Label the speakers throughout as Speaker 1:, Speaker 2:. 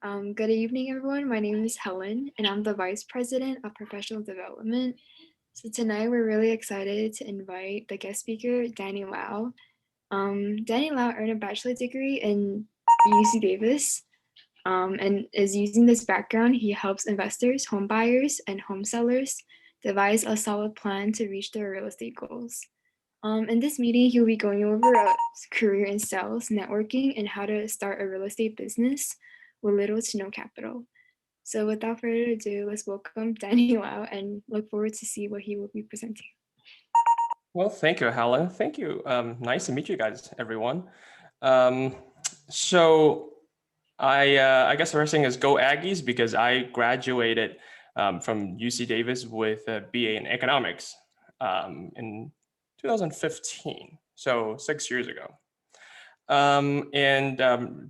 Speaker 1: Good evening, everyone. My name is Helen, and I'm the Vice President of Professional Development. So tonight, we're really excited to invite the guest speaker, Danny Lau. Danny Lau earned a bachelor's degree in UC Davis, and is using this background, he helps investors, home buyers, and home sellers devise a solid plan to reach their real estate goals. In this meeting, he'll be going over a career in sales, networking, and how to start a real estate business with little to no capital. So without further ado, let's welcome Danny Lau and look forward to see what he will be presenting.
Speaker 2: Well, thank you, Helen. Thank you. Nice to meet you guys, everyone. So I guess the first thing is go Aggies, because I graduated from UC Davis with a BA in economics in 2015, so 6 years ago.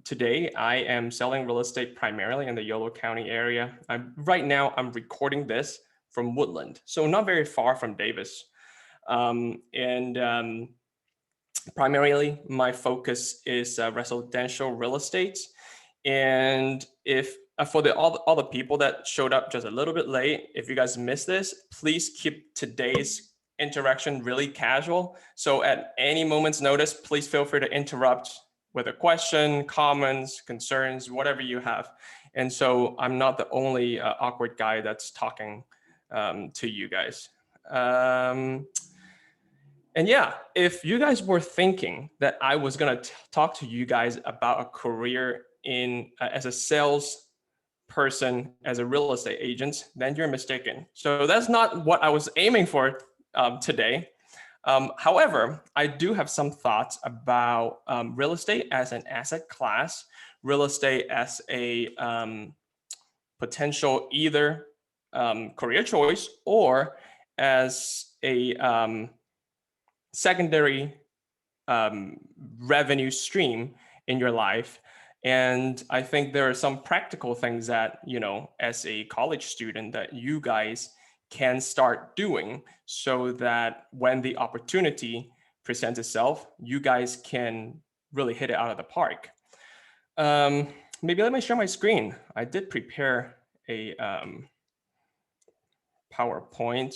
Speaker 2: Today I am selling real estate primarily in the Yolo County area. Right now I'm recording this from Woodland, so not very far from Davis. Primarily my focus is residential real estate. And if for all the people that showed up just a little bit late, if you guys missed this, please keep today's interaction really casual. So at any moment's notice, please feel free to interrupt with a question, comments, concerns, whatever you have. And so I'm not the only awkward guy that's talking to you guys. And yeah, if you guys were thinking that I was gonna talk to you guys about a career in as a sales person, as a real estate agent, then you're mistaken. So that's not what I was aiming for today. However, I do have some thoughts about real estate as an asset class, real estate as a potential either career choice or as a secondary revenue stream in your life. And I think there are some practical things that, as a college student, that you guys can start doing so that when the opportunity presents itself, you guys can really hit it out of the park. Maybe let me share my screen. I did prepare a PowerPoint.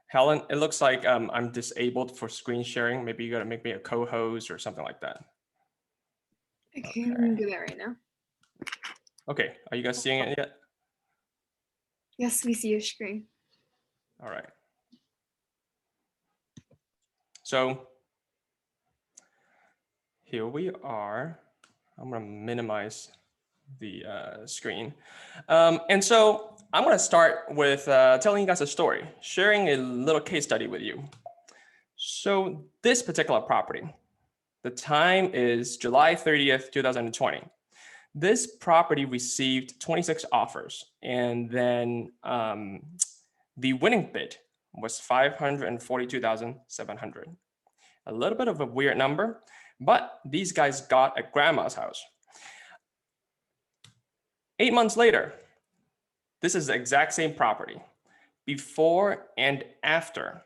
Speaker 2: Helen, it looks like I'm disabled for screen sharing. Maybe you got to make me a co-host or something like that.
Speaker 1: Okay, I'm gonna do that right now.
Speaker 2: Okay, are you guys seeing it yet?
Speaker 1: Yes, we see your screen.
Speaker 2: All right. So here we are. I'm gonna minimize the screen. And so I'm gonna start with telling you guys a story, sharing a little case study with you. So this particular property, the time is July 30th, 2020. This property received 26 offers, and then the winning bid was $542,700. A little bit of a weird number, but these guys got at grandma's house. 8 months later, this is the exact same property, before and after.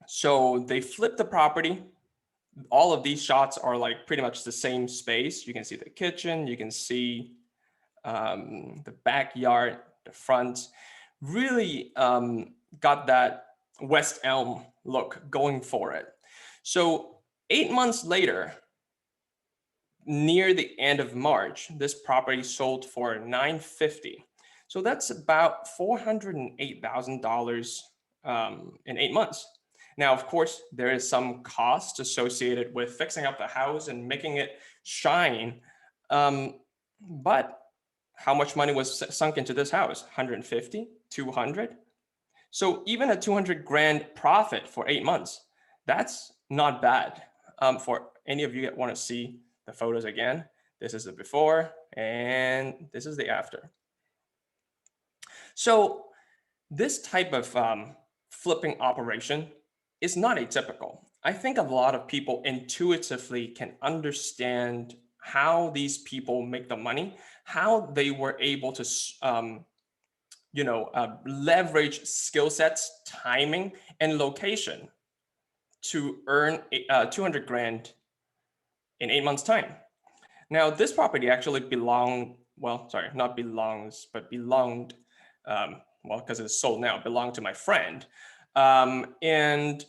Speaker 2: So they flipped the property. All of these shots are like pretty much the same space. You can see the kitchen, you can see the backyard, the front. Really got that West Elm look going for it. So 8 months later, near the end of March, this property sold for $950,000. So that's about $408,000 in 8 months. Now, of course, there is some cost associated with fixing up the house and making it shine. But how much money was sunk into this house? 150, 200. So even a 200 grand profit for 8 months, that's not bad. For any of you that want to see the photos again, this is the before and this is the after. So this type of flipping operation is not atypical. I think a lot of people intuitively can understand how these people make the money, how they were able to leverage skill sets, timing, and location to earn 200 grand in 8 months' time. Now, this property actually belonged well, sorry, not belongs, but belonged, well, because it's sold now, belonged to my friend. And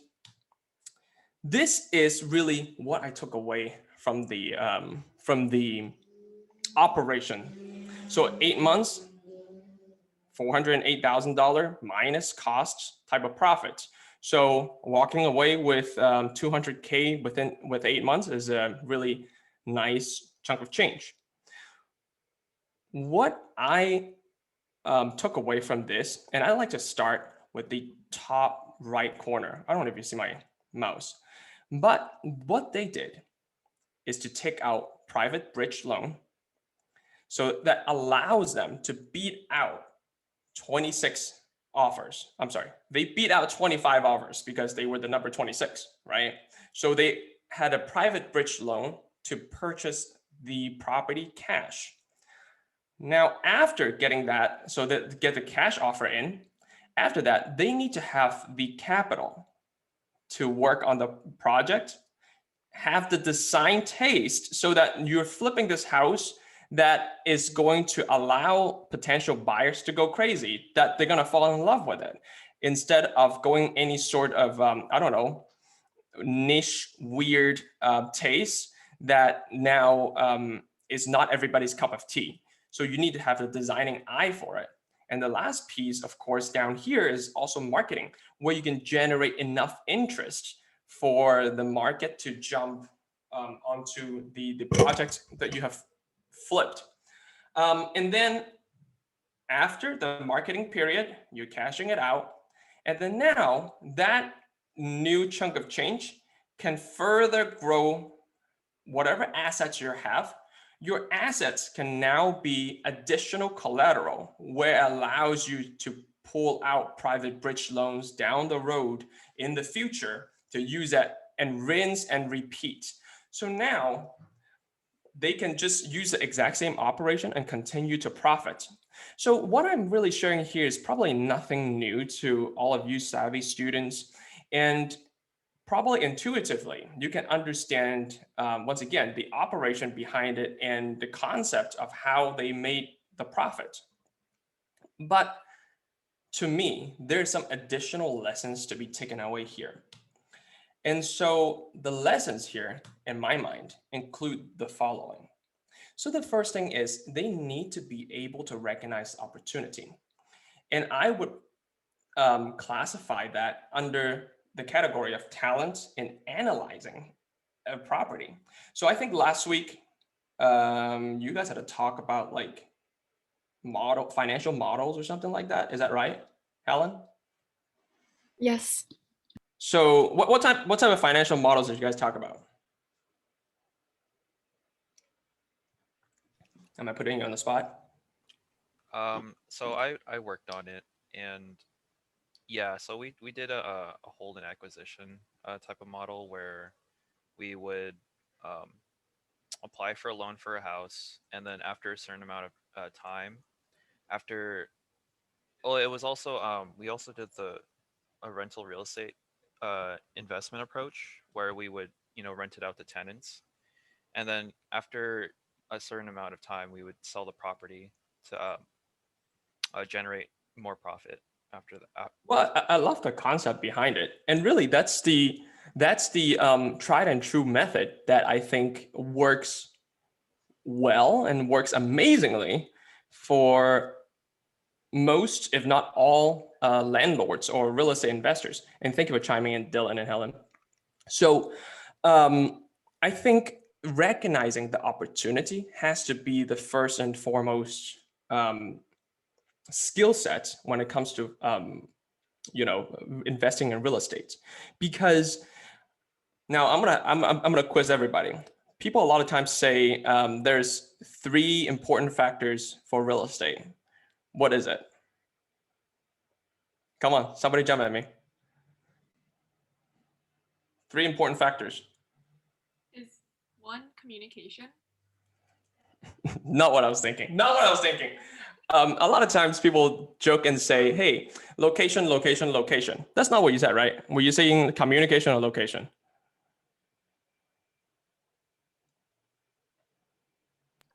Speaker 2: this is really what I took away from the operation. So 8 months, $408,000 minus costs type of profit. So walking away with 200K with 8 months is a really nice chunk of change. What I took away from this, and I like to start with the top right corner. I don't know if you see my mouse, but what they did is to take out private bridge loan. So that allows them to beat out 26 offers. I'm sorry, they beat out 25 offers because they were the number 26, right? So they had a private bridge loan to purchase the property cash. Now, after getting that, so that get the cash offer in, after that, they need to have the capital to work on the project, have the design taste so that you're flipping this house that is going to allow potential buyers to go crazy, that they're going to fall in love with it instead of going any sort of, I don't know, niche, weird taste that now is not everybody's cup of tea. So you need to have a designing eye for it. And the last piece, of course, down here is also marketing, where you can generate enough interest for the market to jump onto the project that you have flipped. And then after the marketing period, you're cashing it out. And then now that new chunk of change can further grow whatever assets you have. Your assets can now be additional collateral, where it allows you to pull out private bridge loans down the road in the future to use that and rinse and repeat. So now they can just use the exact same operation and continue to profit. So what I'm really sharing here is probably nothing new to all of you savvy students. And probably intuitively, you can understand, once again, the operation behind it and the concept of how they made the profit. But to me, there's some additional lessons to be taken away here. And so the lessons here, in my mind, include the following. So the first thing is they need to be able to recognize opportunity. And I would classify that under the category of talent in analyzing a property. So I think last week you guys had a talk about like financial models or something like that. Is that right, Helen?
Speaker 1: Yes.
Speaker 2: So what type of financial models did you guys talk about? Am I putting you on the spot?
Speaker 3: So I worked on it, and yeah, so we did a hold and acquisition type of model where we would um, apply for a loan for a house, and then after a certain amount of time, after well, it was also we also did the a rental real estate investment approach where we would rent it out to tenants, and then after a certain amount of time, we would sell the property to generate more profit after that.
Speaker 2: Well, I love the concept behind it, and really, that's the tried and true method that I think works well and works amazingly for most, if not all, landlords or real estate investors. And thank you for chiming in, Dylan and Helen. So I think recognizing the opportunity has to be the first and foremost skill set when it comes to investing in real estate. Because now I'm gonna quiz everybody. People a lot of times say there's 3 important factors for real estate. What is it? Come on, somebody jump at me. 3 important factors.
Speaker 4: Is one communication?
Speaker 2: Not what I was thinking. Not what I was thinking. A lot of times people joke and say, hey, location, location, location. That's not what you said, right? Were you saying communication or location?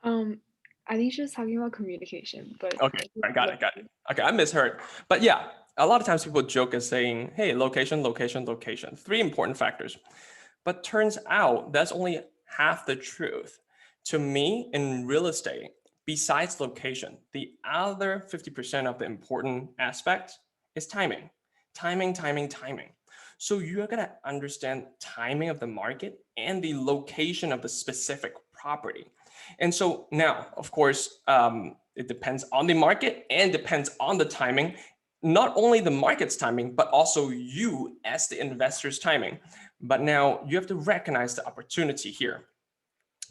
Speaker 1: Um, I think she was talking about communication, but
Speaker 2: Okay, I got it. Okay, I misheard. But yeah, a lot of times people joke as saying, hey, location, location, location. 3 important factors. But turns out that's only half the truth. To me, in real estate, besides location, the other 50% of the important aspect is timing. Timing, timing, timing. So you're gonna understand timing of the market and the location of the specific property. And so now, of course, it depends on the market and depends on the timing, not only the market's timing, but also you as the investor's timing. But now you have to recognize the opportunity here.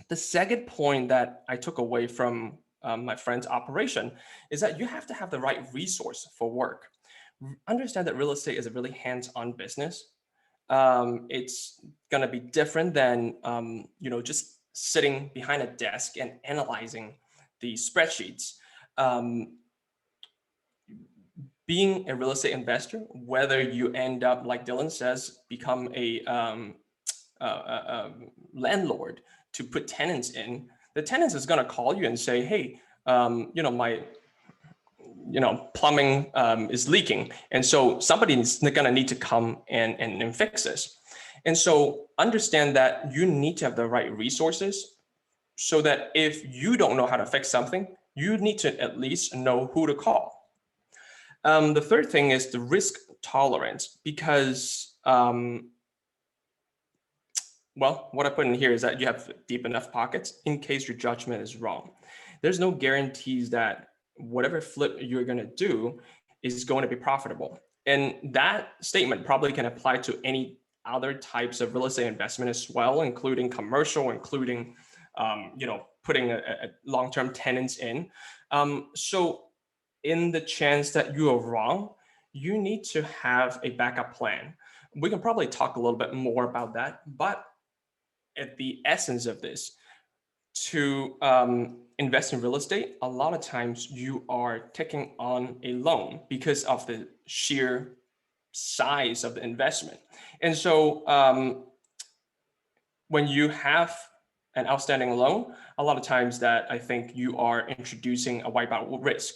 Speaker 2: The second point that I took away from my friend's operation is that you have to have the right resource for work. Understand that real estate is a really hands-on business. It's going to be different than just sitting behind a desk and analyzing the spreadsheets. Being a real estate investor, whether you end up, like Dylan says, become a landlord to put tenants in, the tenants is going to call you and say, hey, my plumbing is leaking. And so somebody's going to need to come and fix this. And so understand that you need to have the right resources so that if you don't know how to fix something, you need to at least know who to call. The third thing is the risk tolerance, because what I put in here is that you have deep enough pockets in case your judgment is wrong. There's no guarantees that whatever flip you're going to do is going to be profitable. And that statement probably can apply to any other types of real estate investment as well, including commercial, including putting a long-term tenants in. So in the chance that you are wrong, you need to have a backup plan. We can probably talk a little bit more about that, but at the essence of this, to invest in real estate, a lot of times you are taking on a loan because of the sheer size of the investment. And so when you have an outstanding loan, a lot of times that I think you are introducing a wipeout risk.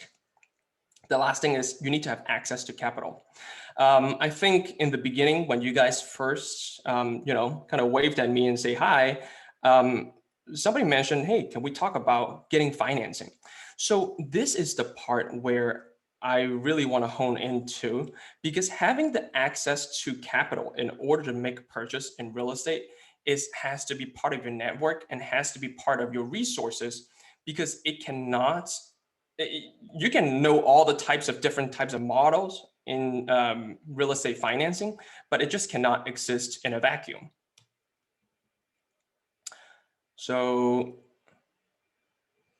Speaker 2: The last thing is you need to have access to capital. I think in the beginning, when you guys first, kind of waved at me and say hi, somebody mentioned, hey, can we talk about getting financing? So this is the part where I really want to hone into, because having the access to capital in order to make a purchase in real estate has to be part of your network and has to be part of your resources, because it cannot, you can know all the different types of models in real estate financing, but it just cannot exist in a vacuum. So,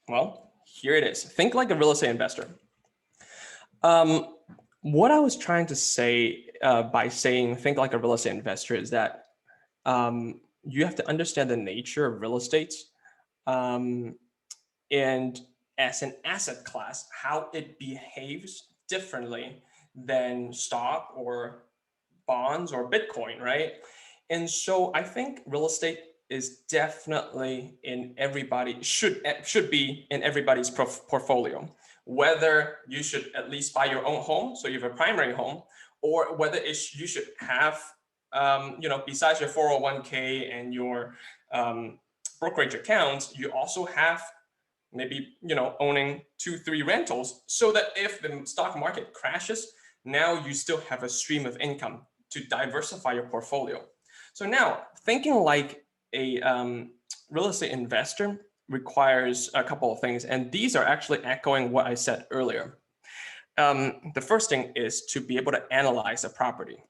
Speaker 2: well, here it is. Think like a real estate investor. What I was trying to say by saying think like a real estate investor is that you have to understand the nature of real estate and as an asset class, how it behaves differently than stock or bonds or Bitcoin, right? And so I think real estate is definitely in should be in everybody's portfolio, whether you should at least buy your own home, so you have a primary home, or whether you should have, besides your 401k and your brokerage accounts, you also have maybe owning 2-3 rentals, so that if the stock market crashes, now you still have a stream of income to diversify your portfolio. So now thinking like a real estate investor requires a couple of things, and these are actually echoing what I said earlier. The first thing is to be able to analyze a property.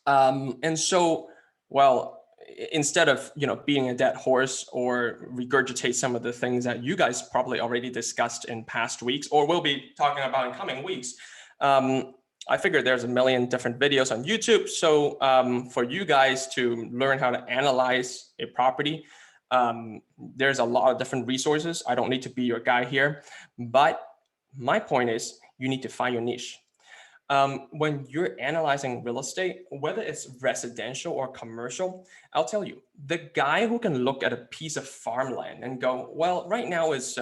Speaker 2: And so, instead of being a dead horse or regurgitate some of the things that you guys probably already discussed in past weeks or will be talking about in coming weeks, I figured there's a million different videos on YouTube. So for you guys to learn how to analyze a property, there's a lot of different resources. I don't need to be your guy here, but my point is you need to find your niche. When you're analyzing real estate, whether it's residential or commercial, I'll tell you, the guy who can look at a piece of farmland and go, well, right now is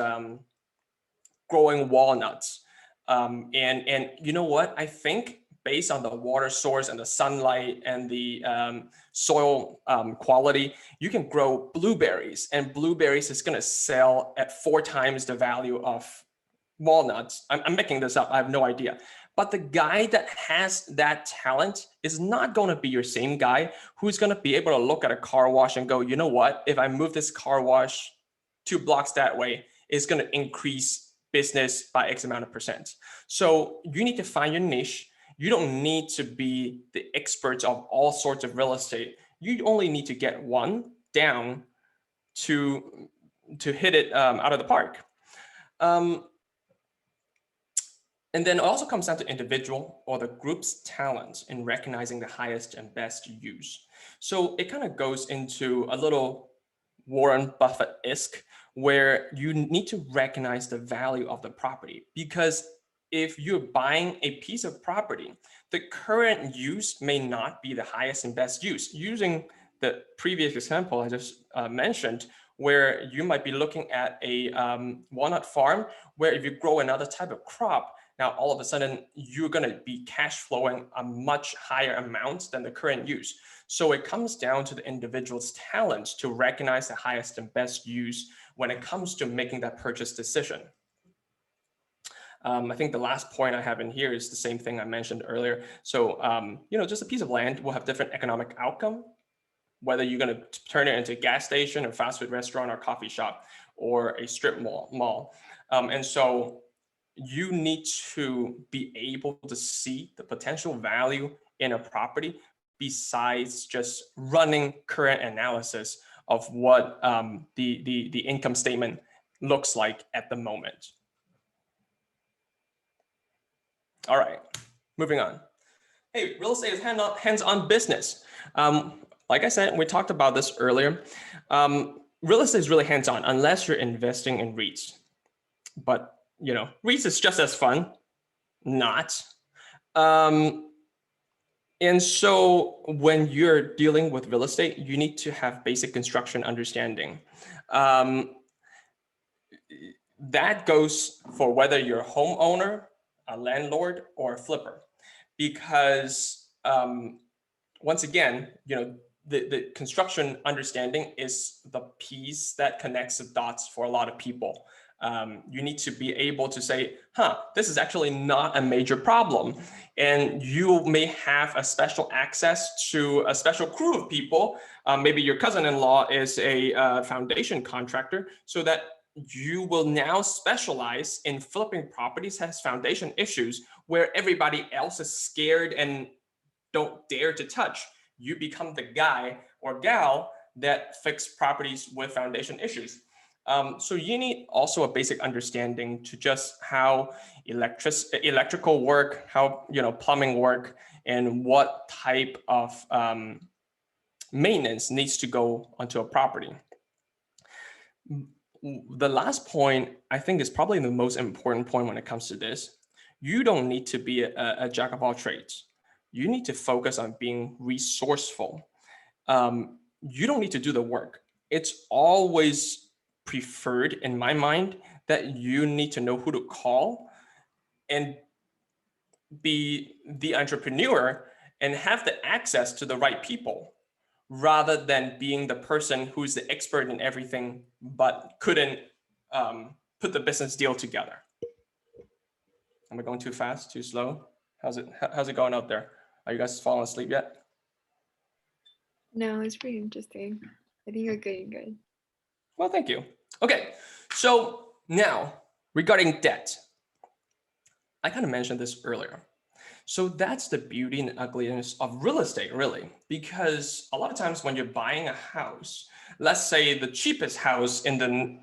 Speaker 2: growing walnuts. And you know what? I think based on the water source and the sunlight and the soil quality, you can grow blueberries, and blueberries is going to sell at 4 times the value of walnuts. I'm making this up. I have no idea. But the guy that has that talent is not going to be your same guy who's going to be able to look at a car wash and go, you know what? If I move this car wash 2 blocks that way, it's going to increase business by X amount of percent. So you need to find your niche. You don't need to be the experts of all sorts of real estate. You only need to get one down to hit it out of the park. And then it also comes down to individual or the group's talents in recognizing the highest and best use. So it kind of goes into a little Warren Buffett-esque, where you need to recognize the value of the property. Because if you're buying a piece of property, the current use may not be the highest and best use. Using the previous example I just mentioned, where you might be looking at a walnut farm, where if you grow another type of crop, now all of a sudden you're going to be cash flowing a much higher amount than the current use. So it comes down to the individual's talent to recognize the highest and best use when it comes to making that purchase decision. I think the last point I have in here is the same thing I mentioned earlier. So, just a piece of land will have different economic outcome, whether you're going to turn it into a gas station, a fast food restaurant, or coffee shop, or a strip mall. And so you need to be able to see the potential value in a property besides just running current analysis of what the income statement looks like at the moment. All right, moving on. Hey, real estate is hands-on business. Like I said, we talked about this earlier. Real estate is really hands-on unless you're investing in REITs. But REITs is just as fun, not. And so when you're dealing with real estate, you need to have basic construction understanding. That goes for whether you're a homeowner, a landlord, or a flipper, because once again, the construction understanding is the piece that connects the dots for a lot of people. You need to be able to say, this is actually not a major problem. And you may have a special access to a special crew of people. Maybe your cousin-in-law is a foundation contractor, so that you will now specialize in flipping properties that has foundation issues where everybody else is scared and don't dare to touch. You become the guy or gal that fix properties with foundation issues. So you need also a basic understanding to just how electrical work, how plumbing work, and what type of maintenance needs to go onto a property. The last point, I think, is probably the most important point when it comes to this. You don't need to be a jack of all trades. You need to focus on being resourceful. You don't need to do the work. It's always preferred in my mind that you need to know who to call and be the entrepreneur and have the access to the right people, rather than being the person who's the expert in everything but couldn't put the business deal together. Am I going too fast, too slow? How's it going out there? Are you guys falling asleep yet?
Speaker 1: No, it's pretty interesting. I think you're good.
Speaker 2: Well, thank you. Okay, so now regarding debt, I kind of mentioned this earlier. So that's the beauty and ugliness of real estate, really, because a lot of times when you're buying a house, let's say the cheapest house in the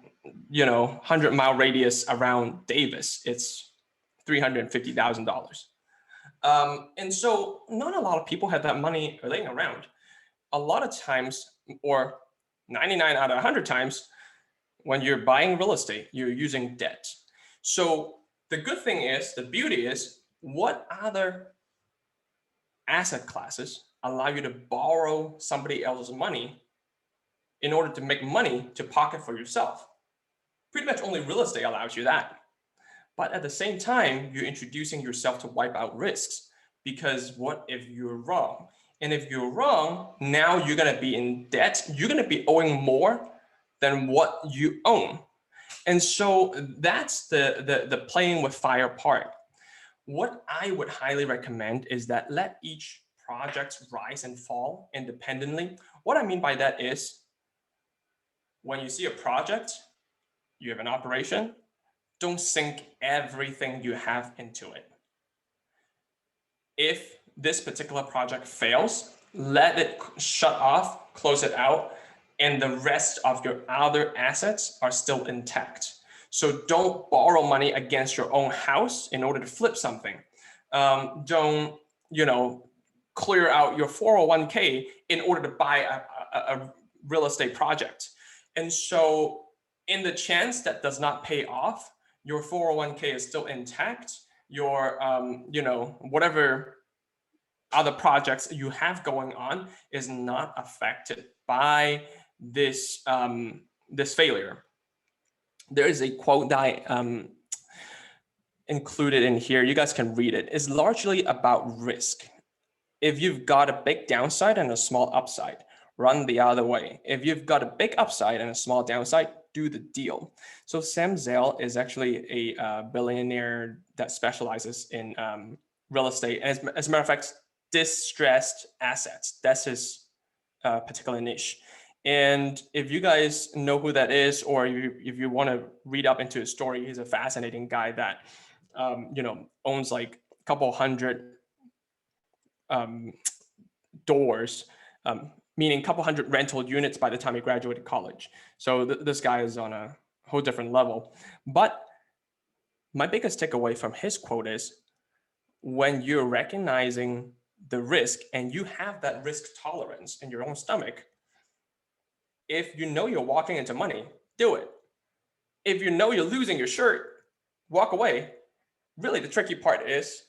Speaker 2: 100-mile radius around Davis, it's $350,000. And so not a lot of people have that money laying around. A lot of times, or 99 out of 100 times, when you're buying real estate, you're using debt. So the good thing is, the beauty is, what other asset classes allow you to borrow somebody else's money in order to make money to pocket for yourself. Pretty much only real estate allows you that. But at the same time, you're introducing yourself to wipe out risks, because what if you're wrong? And if you're wrong, now you're going to be in debt. You're going to be owing more than what you own. And so that's the playing with fire part. What I would highly recommend is that let each project rise and fall independently. What I mean by that is, when you see a project, you have an operation, don't sink everything you have into it. If this particular project fails, let it shut off, close it out, and the rest of your other assets are still intact. So don't borrow money against your own house in order to flip something. Don't, clear out your 401k in order to buy a real estate project. And so in the chance that does not pay off, your 401k is still intact. Your, whatever other projects you have going on is not affected by this, this failure. There is a quote that I included in here. You guys can read it. It's largely about risk. If you've got a big downside and a small upside, run the other way. If you've got a big upside and a small downside, do the deal. So Sam Zell is actually a billionaire that specializes in real estate. And as a matter of fact, distressed assets. That's his particular niche. And if you guys know who that is, or if you want to read up into his story, he's a fascinating guy that owns like a couple hundred doors, meaning a couple hundred rental units by the time he graduated college. So this guy is on a whole different level. But my biggest takeaway from his quote is, when you're recognizing the risk and you have that risk tolerance in your own stomach, if you know you're walking into money, do it. If you know you're losing your shirt, walk away. Really, the tricky part is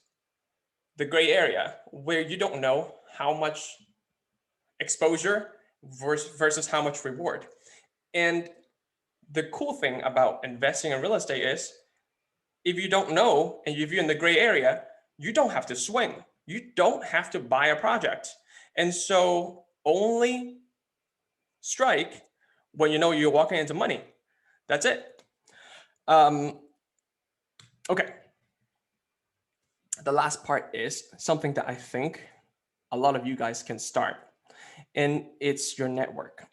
Speaker 2: the gray area where you don't know how much exposure versus how much reward. And the cool thing about investing in real estate is, if you don't know and if you're in the gray area, you don't have to swing. You don't have to buy a project. And so only strike when you know you're walking into money. That's it. Okay. The last part is something that I think a lot of you guys can start, and it's your network.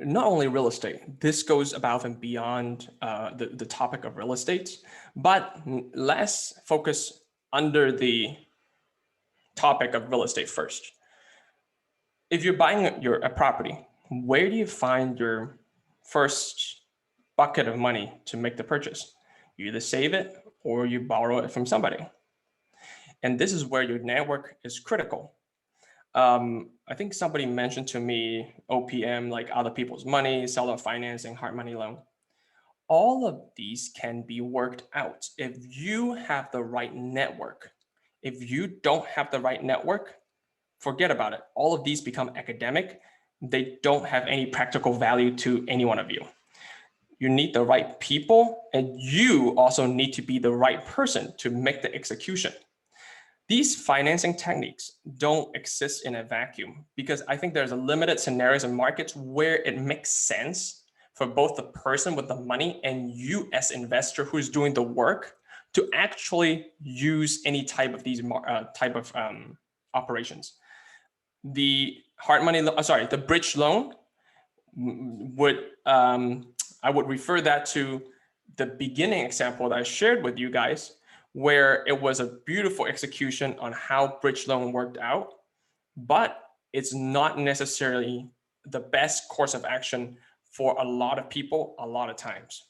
Speaker 2: Not only real estate, this goes above and beyond the topic of real estate, but let's focus under the topic of real estate first. If you're buying a property, where do you find your first bucket of money to make the purchase? You either save it or you borrow it from somebody. And this is where your network is critical. I think somebody mentioned to me OPM, like other people's money, seller financing, hard money loan. All of these can be worked out if you have the right network. If you don't have the right network, forget about it. All of these become academic. They don't have any practical value to any one of you. You need the right people, and you also need to be the right person to make the execution. These financing techniques don't exist in a vacuum, because I think there's a limited scenarios and markets where it makes sense for both the person with the money and you as investor who's doing the work to actually use any type of these operations. The hard money, the bridge loan would, I would refer that to the beginning example that I shared with you guys, where it was a beautiful execution on how bridge loan worked out, but it's not necessarily the best course of action for a lot of people a lot of times.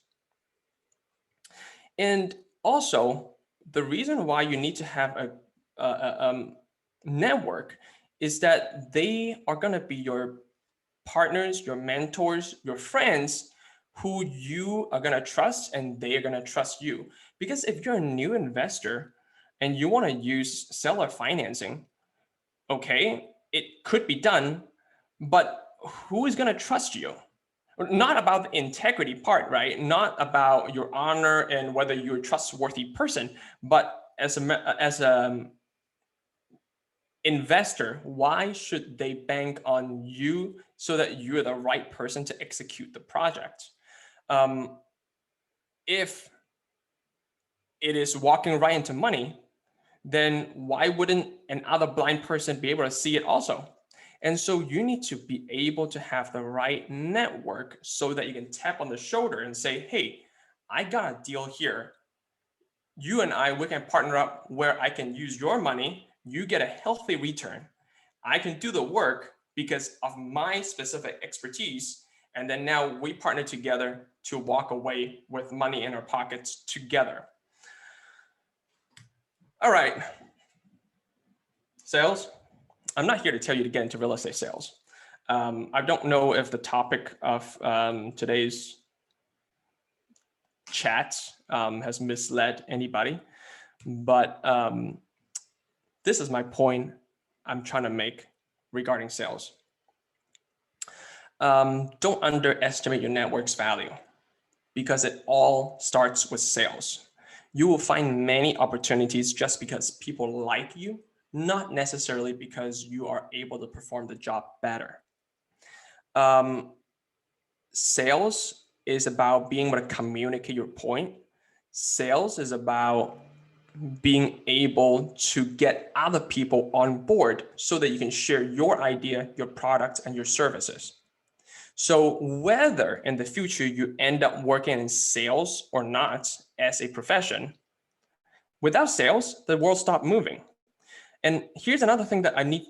Speaker 2: And also, the reason why you need to have a network is that they are going to be your partners, your mentors, your friends, who you are going to trust, and they are going to trust you. Because if you're a new investor, and you want to use seller financing, okay, it could be done, but who is going to trust you? Not about the integrity part, right? Not about your honor and whether you're a trustworthy person, but as a investor, why should they bank on you so that you're the right person to execute the project? If it is walking right into money, then why wouldn't another blind person be able to see it also? And so you need to be able to have the right network so that you can tap on the shoulder and say, hey, I got a deal here. You and I, we can partner up where I can use your money, you get a healthy return. I can do the work because of my specific expertise. And then now we partner together to walk away with money in our pockets together. All right. Sales. I'm not here to tell you to get into real estate sales. I don't know if the topic of today's chat has misled anybody, but this is my point I'm trying to make regarding sales. Don't underestimate your network's value because it all starts with sales. You will find many opportunities just because people like you, not necessarily because you are able to perform the job better. Sales is about being able to communicate your point. Sales is about being able to get other people on board so that you can share your idea, your product, and your services. So whether in the future you end up working in sales or not as a profession, without sales, the world stopped moving. And here's another thing that I need,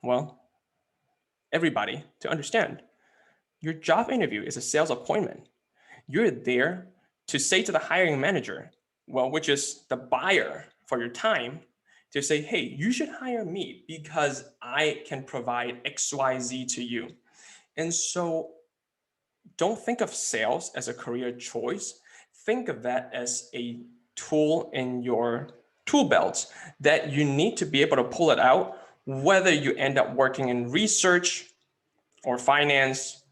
Speaker 2: well, everybody to understand. Your job interview is a sales appointment. You're there to say to the hiring manager, well, which is the buyer for your time, to say, hey, you should hire me because I can provide XYZ to you. And so don't think of sales as a career choice. Think of that as a tool in your tool belt that you need to be able to pull it out, whether you end up working in research or finance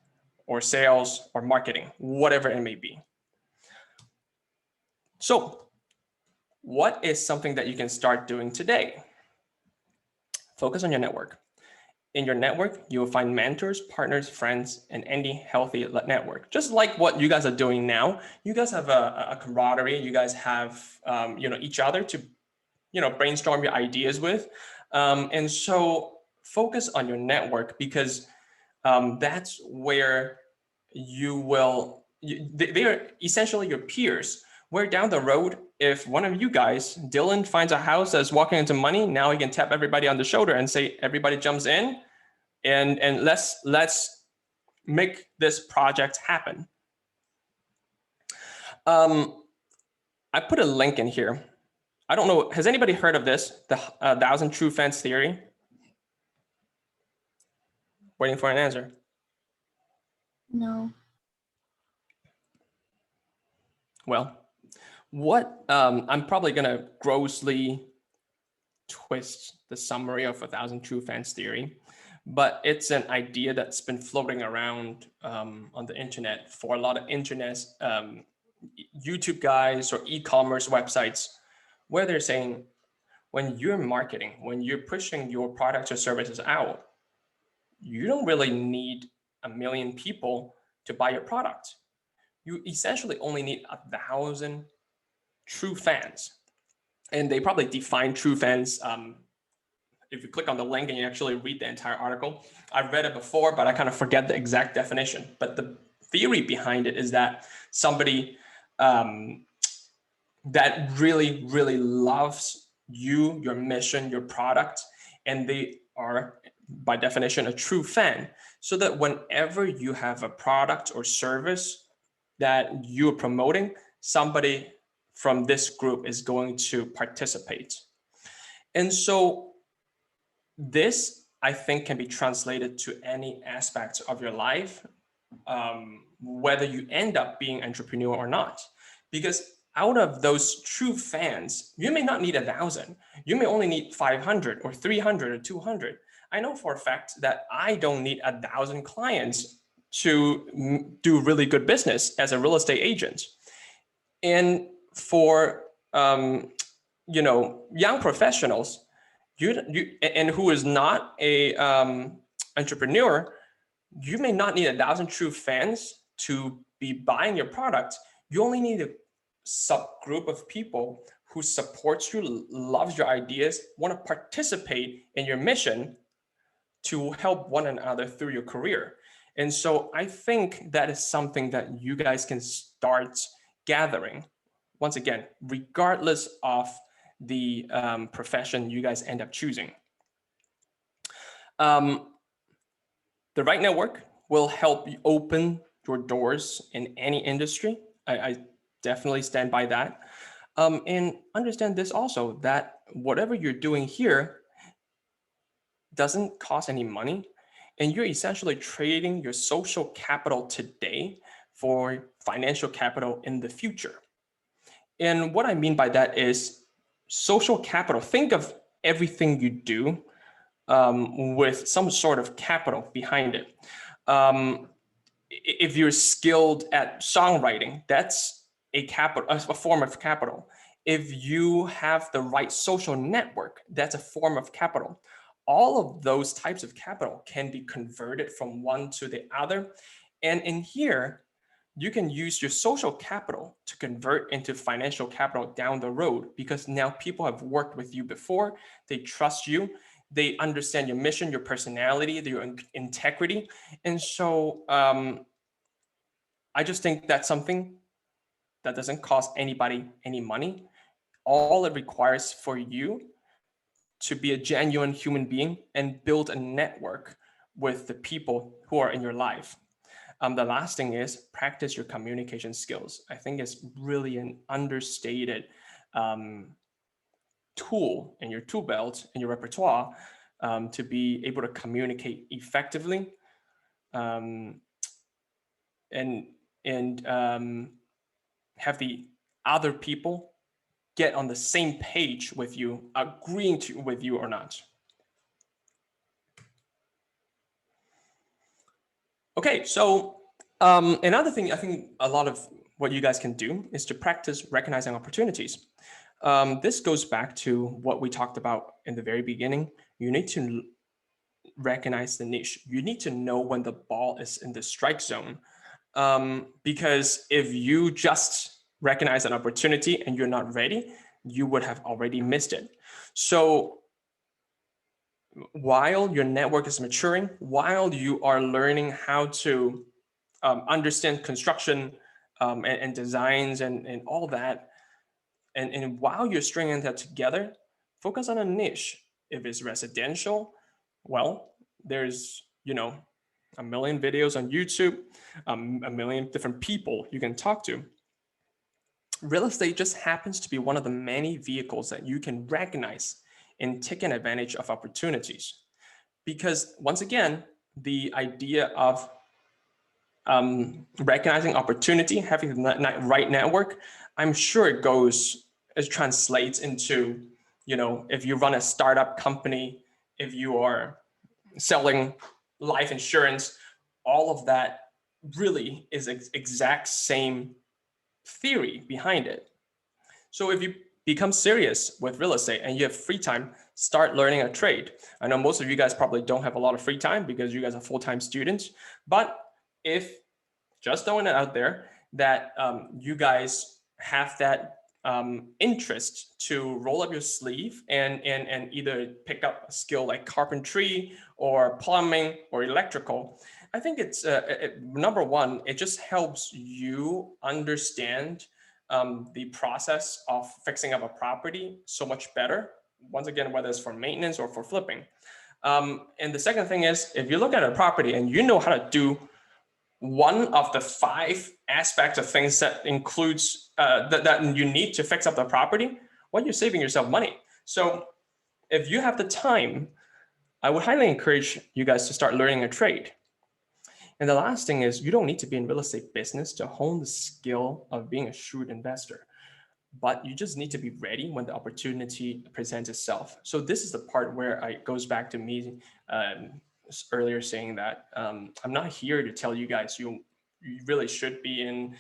Speaker 2: or sales or marketing, whatever it may be. So what is something that you can start doing today? Focus on your network. In your network, you will find mentors, partners, friends, and any healthy network. Just like what you guys are doing now, you guys have a camaraderie. You guys have each other to brainstorm your ideas with, and so focus on your network because that's where they are essentially your peers. Where down the road, if one of you guys, Dylan, finds a house that's walking into money, now he can tap everybody on the shoulder and say, everybody jumps in and let's make this project happen. I put a link in here. I don't know, has anybody heard of this? The 1,000 True Fans theory? Waiting for an answer.
Speaker 5: No.
Speaker 2: Well, what I'm probably gonna grossly twist the summary of 1,000 True Fans theory, but it's an idea that's been floating around on the internet for a lot of internet YouTube guys or e-commerce websites, where they're saying when you're marketing, when you're pushing your products or services out, you don't really need 1 million people to buy your product. You essentially only need 1,000 true fans. And they probably define true fans. If you click on the link and you actually read the entire article, I've read it before, but I kind of forget the exact definition. But the theory behind it is that somebody that really, really loves you, your mission, your product, and they are, by definition, a true fan. So that whenever you have a product or service that you're promoting, somebody from this group is going to participate. And so this, I think, can be translated to any aspect of your life, whether you end up being an entrepreneur or not. Because out of those true fans, you may not need 1,000. You may only need 500 or 300 or 200. I know for a fact that I don't need 1,000 clients to do really good business as a real estate agent. And for young professionals, and who is not a entrepreneur, you may not need 1,000 true fans to be buying your product. You only need a subgroup of people who supports you, loves your ideas, want to participate in your mission to help one another through your career. And so I think that is something that you guys can start gathering. Once again, regardless of the profession you guys end up choosing. The right network will help you open your doors in any industry. I definitely stand by that. And understand this also, that whatever you're doing here doesn't cost any money. And you're essentially trading your social capital today for financial capital in the future. And what I mean by that is social capital. Think of everything you do with some sort of capital behind it. If you're skilled at songwriting, that's a form of capital. If you have the right social network, that's a form of capital. All of those types of capital can be converted from one to the other. And in here, you can use your social capital to convert into financial capital down the road, because now people have worked with you before, they trust you, they understand your mission, your personality, your integrity. And so I just think that's something that doesn't cost anybody any money. All it requires for you to be a genuine human being and build a network with the people who are in your life. The last thing is practice your communication skills. I think it's really an understated tool in your tool belt, in your repertoire, to be able to communicate effectively and have the other people get on the same page with you, agreeing with you or not. Okay, so another thing I think a lot of what you guys can do is to practice recognizing opportunities. This goes back to what we talked about in the very beginning. You need to recognize the niche. You need to know when the ball is in the strike zone. Because if you just recognize an opportunity and you're not ready, you would have already missed it. So while your network is maturing, while you are learning how to understand construction and designs and all that, and while you're stringing that together, focus on a niche. If it's residential, well, there's, a million videos on YouTube, a million different people you can talk to. Real estate just happens to be one of the many vehicles that you can recognize and taking advantage of opportunities. Because once again, the idea of recognizing opportunity, having the right network, I'm sure it translates into, if you run a startup company, if you are selling life insurance, all of that really is exact same theory behind it. So if you become serious with real estate and you have free time, start learning a trade. I know most of you guys probably don't have a lot of free time because you guys are full-time students, but if, just throwing it out there, that you guys have that interest to roll up your sleeve and either pick up a skill like carpentry or plumbing or electrical, I think it's number one, it just helps you understand the process of fixing up a property so much better. Once again, whether it's for maintenance or for flipping. And the second thing is, if you look at a property and you know how to do one of the 5 aspects of things that includes that you need to fix up the property, well, you're saving yourself money. So if you have the time, I would highly encourage you guys to start learning a trade. And the last thing is, you don't need to be in real estate business to hone the skill of being a shrewd investor. but you just need to be ready when the opportunity presents itself. So this is the part where it goes back to me earlier saying that I'm not here to tell you guys you really should be in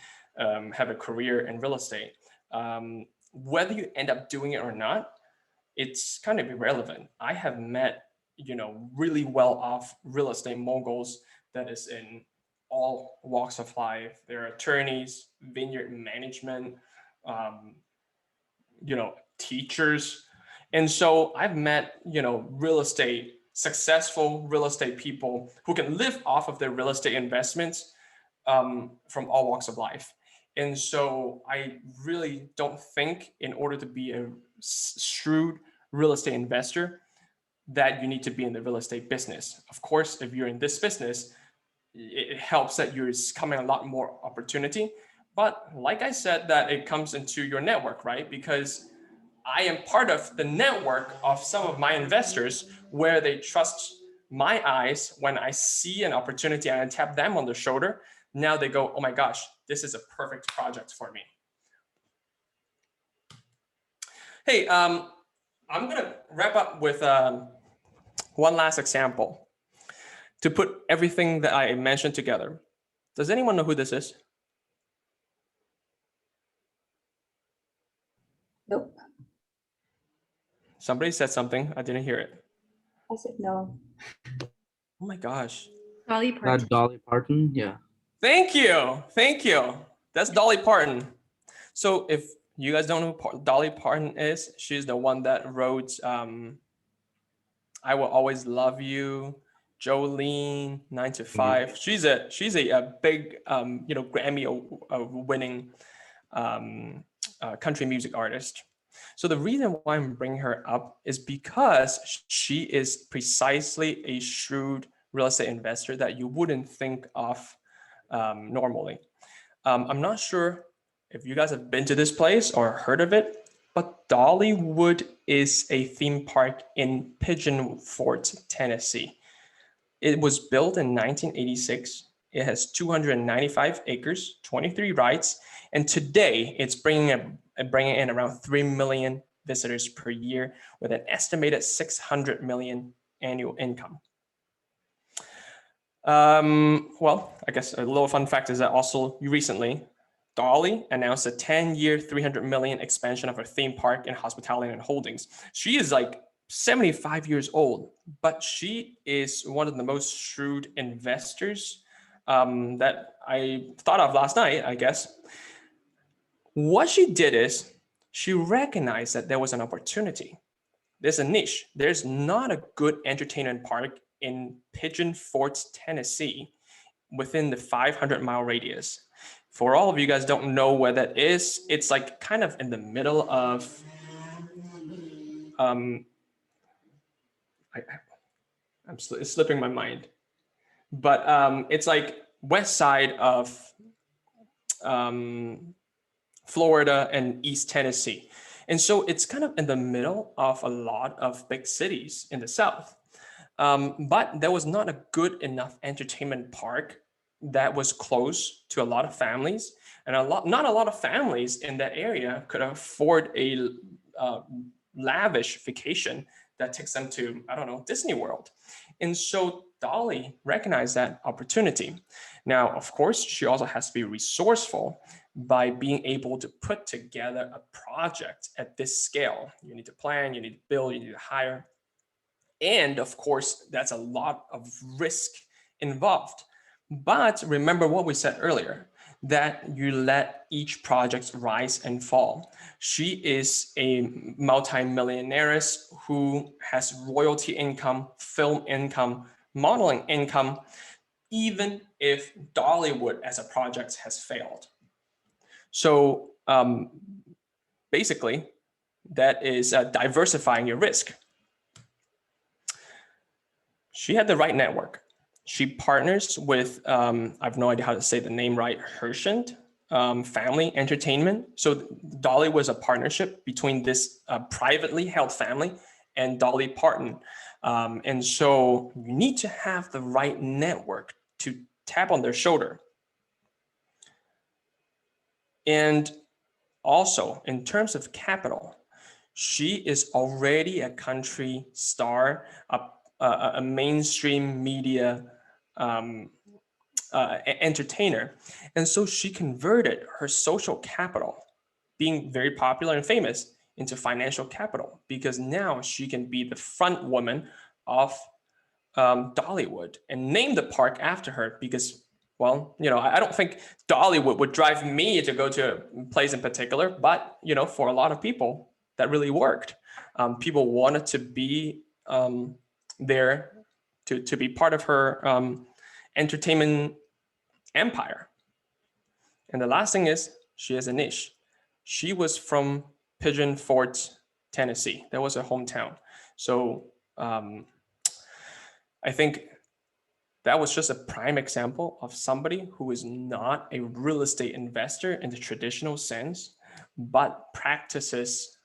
Speaker 2: have a career in real estate. Whether you end up doing it or not, it's kind of irrelevant. I have met, really well off real estate moguls that is in all walks of life. They're attorneys, vineyard management, um, teachers. And so I've met, successful real estate people who can live off of their real estate investments from all walks of life. And so I really don't think in order to be a shrewd real estate investor that you need to be in the real estate business. Of course, if you're in this business, it helps that you're coming a lot more opportunity. But like I said, that it comes into your network, right? Because I am part of the network of some of my investors where they trust my eyes when I see an opportunity and I tap them on the shoulder. Now they go, oh my gosh, this is a perfect project for me. Hey, I'm gonna wrap up with one last example to put everything that I mentioned together. Does anyone know who this is?
Speaker 5: Nope.
Speaker 2: Somebody said something. I didn't hear it.
Speaker 5: I said no.
Speaker 2: Oh my gosh.
Speaker 4: Dolly Parton.
Speaker 6: Dolly Parton, yeah.
Speaker 2: Thank you. Thank you. That's Dolly Parton. So if you guys don't know who Dolly Parton is, she's the one that wrote I Will Always Love You, Jolene, 9 to 5. She's a big Grammy winning country music artist. So the reason why I'm bringing her up is because she is precisely a shrewd real estate investor that you wouldn't think of normally. I'm not sure if you guys have been to this place or heard of it, but Dollywood is a theme park in Pigeon Forge, Tennessee. It was built in 1986. It has 295 acres, 23 rides, and today it's bringing in around 3 million visitors per year with an estimated 600 million annual income. Well, I guess a little fun fact is that also recently, Dolly announced a 10-year, 300 million expansion of her theme park and hospitality and holdings. She is like 75 years old, but she is one of the most shrewd investors that I thought of last night, I guess. What she did is she recognized that there was an opportunity. There's a niche. There's not a good entertainment park in Pigeon Forge, Tennessee, within the 500-mile radius. For all of you guys don't know where that is, it's like kind of in the middle of it's slipping my mind, but it's like west side of Florida and East Tennessee. And so it's kind of in the middle of a lot of big cities in the South. But there was not a good enough entertainment park that was close to a lot of families, and not a lot of families in that area could afford a lavish vacation that takes them to, I don't know, Disney World. And so Dolly recognized that opportunity. Now, of course, she also has to be resourceful by being able to put together a project at this scale. You need to plan, you need to build, you need to hire. And of course, that's a lot of risk involved. But remember what we said earlier, that you let each project rise and fall. She is a multi-millionaire who has royalty income, film income, modeling income, even if Dollywood as a project has failed. So basically, that is diversifying your risk. She had the right network. She partners with, I have no idea how to say the name right, Hershend Family Entertainment. So Dolly was a partnership between this privately held family and Dolly Parton. And so you need to have the right network to tap on their shoulder. And also in terms of capital, she is already a country star, a mainstream media entertainer. And so she converted her social capital, being very popular and famous, into financial capital, because now she can be the front woman of Dollywood and name the park after her. Because, well, I don't think Dollywood would drive me to go to a place in particular, but for a lot of people that really worked. People wanted to be there to be part of her entertainment empire. And the last thing is, she has a niche. She was from Pigeon Forge, Tennessee. That was her hometown. So I think that was just a prime example of somebody who is not a real estate investor in the traditional sense, but practices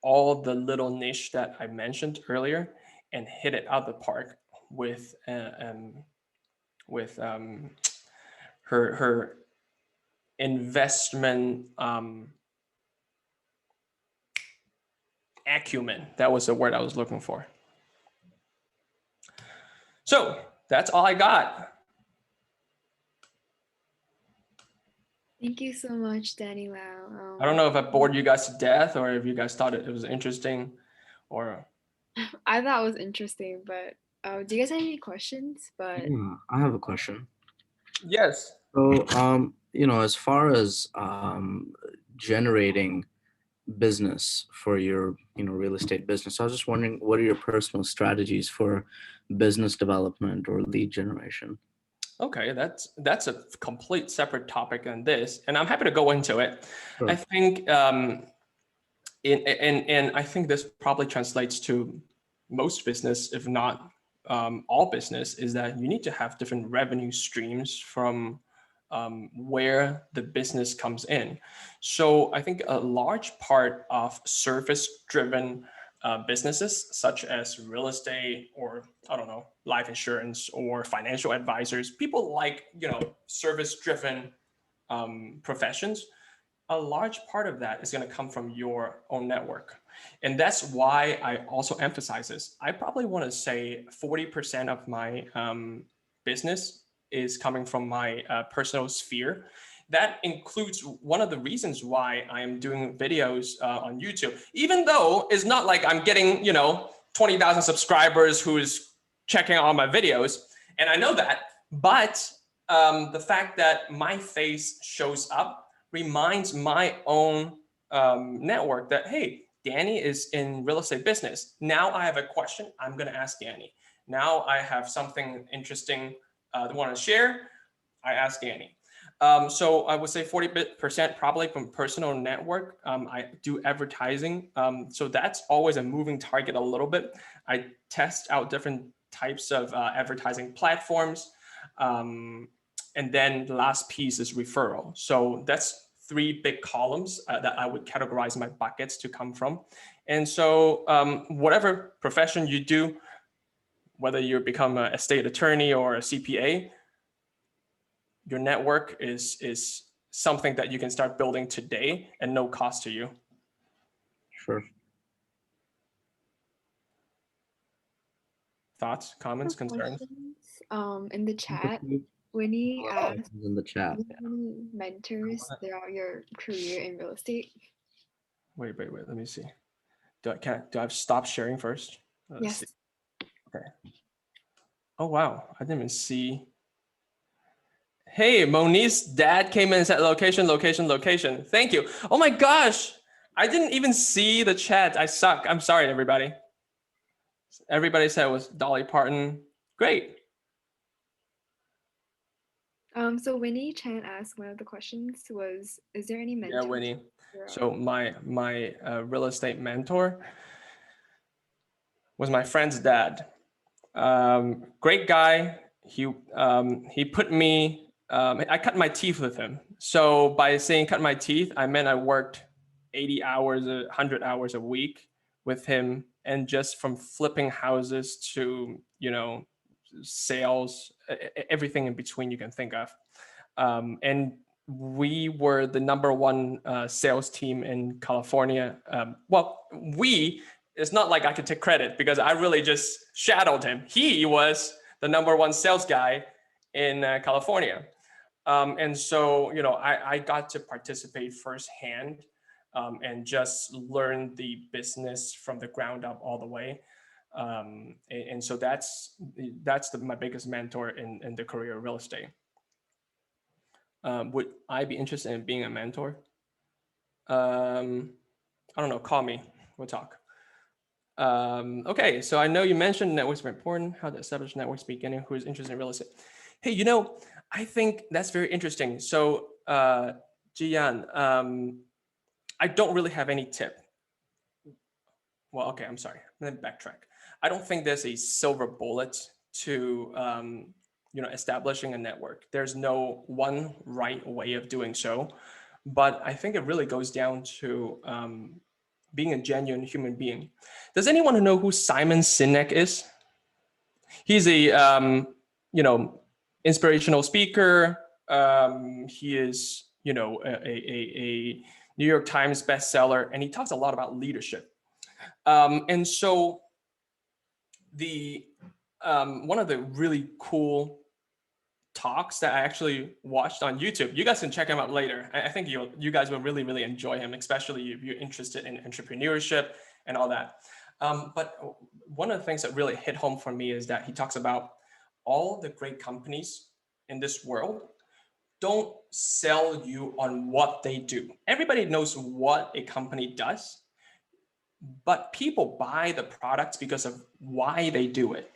Speaker 2: all the little niche that I mentioned earlier and hit it out the park with her investment acumen. That was the word I was looking for. So that's all I got.
Speaker 1: Thank you so much, Danny Lau.
Speaker 2: I don't know if I bored you guys to death or if you guys thought it was interesting or.
Speaker 1: I thought it was interesting, but do you guys have any questions? But
Speaker 6: Yeah, I have a question.
Speaker 2: Yes.
Speaker 6: So, as far as generating business for your, real estate business, I was just wondering, what are your personal strategies for business development or lead generation?
Speaker 2: Okay, that's a complete separate topic than this, and I'm happy to go into it.
Speaker 6: Sure.
Speaker 2: I think and I think this probably translates to most business, if not all business, is that you need to have different revenue streams from where the business comes in. So I think a large part of service-driven businesses, such as real estate or, I don't know, life insurance or financial advisors, people like, service-driven professions, a large part of that is going to come from your own network. And that's why I also emphasize this. I probably want to say 40% of my business is coming from my personal sphere. That includes one of the reasons why I am doing videos on YouTube, even though it's not like I'm getting, 20,000 subscribers who is checking out my videos. And I know that, but the fact that my face shows up reminds my own network that, hey, Danny is in real estate business. Now I have a question, I'm going to ask Danny. Now I have something interesting to want to share, I ask Danny. So I would say 40% probably from personal network. I do advertising. So that's always a moving target a little bit. I test out different types of advertising platforms. And then the last piece is referral. So that's 3 big columns that I would categorize my buckets to come from. And so whatever profession you do, whether you become a state attorney or a CPA, your network is something that you can start building today and no cost to you.
Speaker 6: Sure.
Speaker 2: Thoughts, comments, concerns?
Speaker 1: In the chat, Winnie asked,
Speaker 6: In the chat.
Speaker 1: do you have any mentors throughout your career in real estate?
Speaker 2: Wait, let me see. Do I have to stop sharing first? Let's
Speaker 1: Yes.
Speaker 2: see. Okay. Oh wow, I didn't even see. Hey, Monique's dad came in and said location. Thank you. Oh my gosh, I didn't even see the chat. I suck. I'm sorry, everybody. Everybody said it was Dolly Parton. Great.
Speaker 1: So Winnie Chan asked, one of the questions was, is there any mentors?
Speaker 2: Yeah, Winnie.
Speaker 1: throughout-
Speaker 2: So my real estate mentor was my friend's dad. Great guy. He put me. I cut my teeth with him. So by saying cut my teeth, I meant I worked 80 hours, 100 hours a week with him, and just from flipping houses to sales, everything in between you can think of. And we were the #1 sales team in California. Well, it's not like I could take credit because I really just shadowed him. He was the #1 sales guy in California. And so, I got to participate firsthand and just learn the business from the ground up all the way. And so that's my biggest mentor in the career of real estate. Would I be interested in being a mentor? I don't know. Call me. We'll talk. Okay, so I know you mentioned networks are important. How to establish networks beginning who is interested in real estate. Hey, I think that's very interesting. So, Jian, I don't really have any tip. Well, okay, I'm sorry. Let me backtrack. I don't think there's a silver bullet to establishing a network. There's no one right way of doing so, but I think it really goes down to being a genuine human being. Does anyone know who Simon Sinek is? He's a inspirational speaker. He is a New York Times bestseller, and he talks a lot about leadership. And so the one of the really cool talks that I actually watched on YouTube, you guys can check him out later. I think you guys will really, really enjoy him, especially if you're interested in entrepreneurship and all that. But one of the things that really hit home for me is that he talks about all the great companies in this world don't sell you on what they do. Everybody knows what a company does, but people buy the products because of why they do it.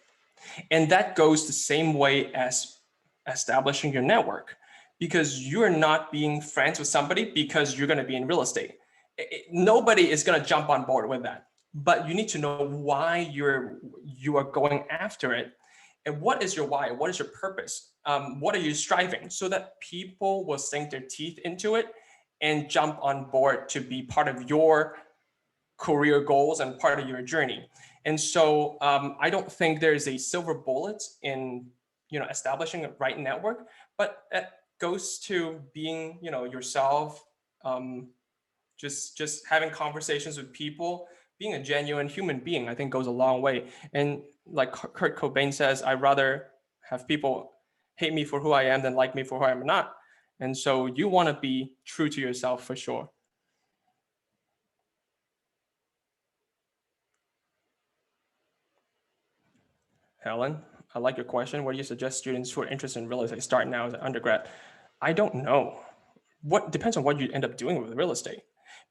Speaker 2: And that goes the same way as establishing your network, because you're not being friends with somebody because you're going to be in real estate. Nobody is going to jump on board with that, but you need to know why you are going after it, and what is your why, what is your purpose, what are you striving, so that people will sink their teeth into it and jump on board to be part of your career goals and part of your journey. And so I don't think there's a silver bullet in establishing a right network, but it goes to being yourself, just having conversations with people, being a genuine human being. I think goes a long way. And like Kurt Cobain says, I'd rather have people hate me for who I am than like me for who I am not. And so you want to be true to yourself for sure. Helen, I like your question. What do you suggest students who are interested in real estate start now as an undergrad? I don't know. What depends on what you end up doing with real estate,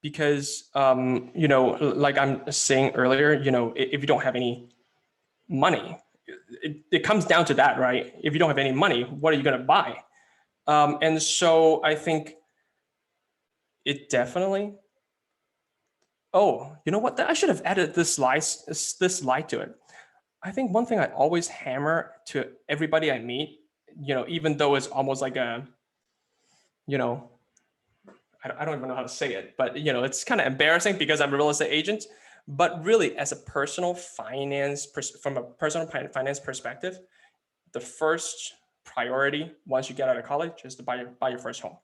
Speaker 2: because like I'm saying earlier, if you don't have any money, it comes down to that, right? If you don't have any money, what are you going to buy? And so I think it definitely. Oh, you know what? I should have added this slide to it. I think one thing I always hammer to everybody I meet, even though it's almost like I don't even know how to say it, but it's kind of embarrassing because I'm a real estate agent. But really, as a personal finance, from a personal finance perspective, the first priority once you get out of college is to buy your first home.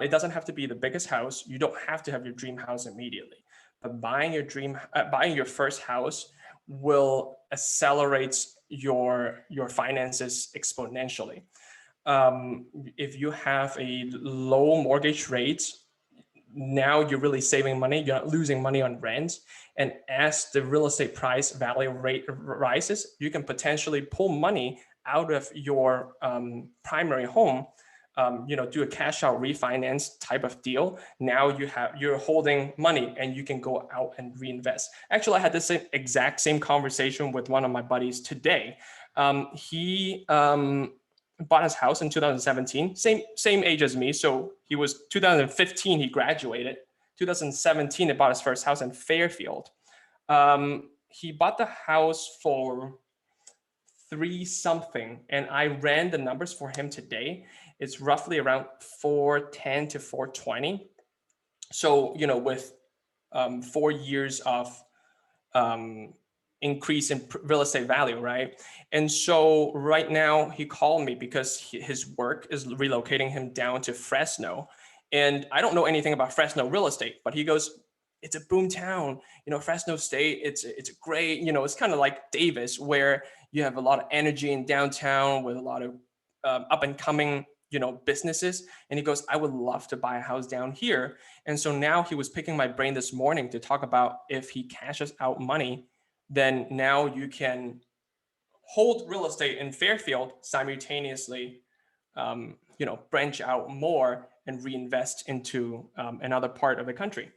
Speaker 2: It doesn't have to be the biggest house. You don't have to have your dream house immediately, but buying your first house will accelerate your finances exponentially. If you have a low mortgage rate, now you're really saving money. You're not losing money on rent. And as the real estate price value rate rises, you can potentially pull money out of your primary home, do a cash out refinance type of deal. Now you're holding money and you can go out and reinvest. Actually, I had this exact same conversation with one of my buddies today. He bought his house in 2017, same age as me. So he was 2015, he graduated. 2017, he bought his first house in Fairfield. He bought the house for $3 something, and I ran the numbers for him today. It's roughly around $410 to $420. So with 4 years of increase in real estate value, right? And so right now he called me because his work is relocating him down to Fresno. And I don't know anything about Fresno real estate, but he goes, it's a boom town, Fresno State, it's great, it's kind of like Davis, where you have a lot of energy in downtown with a lot of up and coming, businesses. And he goes, I would love to buy a house down here. And so now he was picking my brain this morning to talk about if he cashes out money, then now you can hold real estate in Fairfield simultaneously, branch out more and reinvest into another part of the country.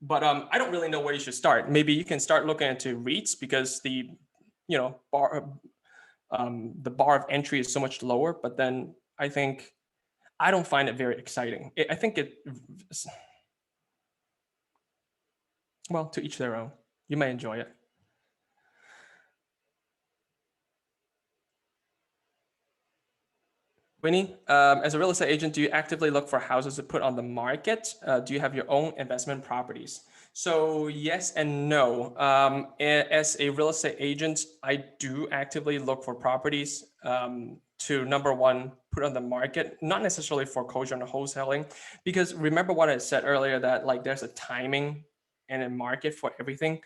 Speaker 2: But I don't really know where you should start. Maybe you can start looking into REITs because the bar of entry is so much lower. But then I don't find it very exciting. I think well, to each their own. You may enjoy it. Winnie, as a real estate agent, do you actively look for houses to put on the market? Do you have your own investment properties? So yes and no. As a real estate agent, I do actively look for properties to, number one, put on the market, not necessarily foreclosure and wholesaling, because remember what I said earlier, that like there's a timing and a market for everything.